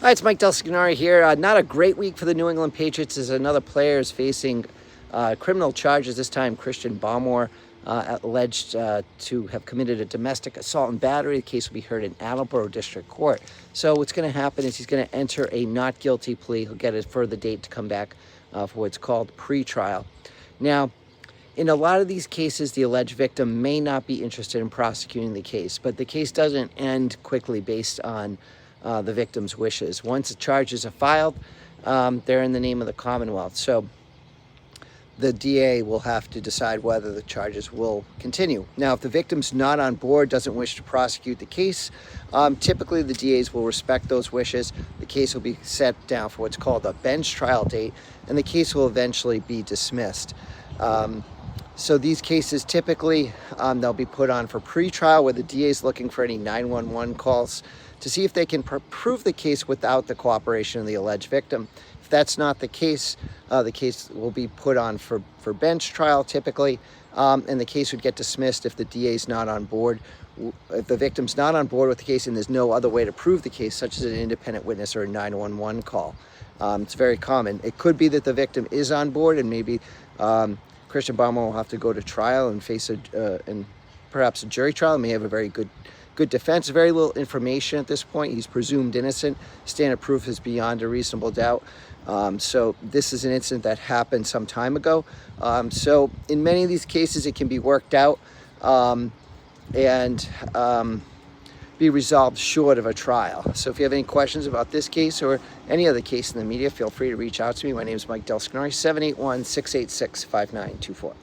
Hi, it's Mike Del here. Not a great week for the New England Patriots as another player is facing criminal charges, this time Christian Barmore, alleged to have committed a domestic assault and battery. The case will be heard in Attleboro District Court. So what's going to happen is he's going to enter a not guilty plea. He'll get a further date to come back for what's called pre-trial. Now, in a lot of these cases, the alleged victim may not be interested in prosecuting the case, but the case doesn't end quickly based on the victim's wishes. Once the charges are filed, they're in the name of the Commonwealth. So the DA will have to decide whether the charges will continue. Now, if the victim's not on board, doesn't wish to prosecute the case, typically the DAs will respect those wishes. The case will be set down for what's called a bench trial date, and the case will eventually be dismissed. So these cases typically, they'll be put on for pre-trial where the DA is looking for any 911 calls to see if they can prove the case without the cooperation of the alleged victim. If that's not the case will be put on for bench trial typically, and the case would get dismissed if the DA is not on board. If the victim's not on board with the case and there's no other way to prove the case, such as an independent witness or a 911 call. It's very common. It could be that the victim is on board and maybe Christian Barmore will have to go to trial and face and perhaps a jury trial. He may have a very good defense. Very little information at this point. He's presumed innocent. Standard proof is beyond a reasonable doubt. So this is an incident that happened some time ago. So in many of these cases, it can be worked out and be resolved short of a trial. So if you have any questions about this case or any other case in the media, feel free to reach out to me. My name is Mike Del 781-686-5924.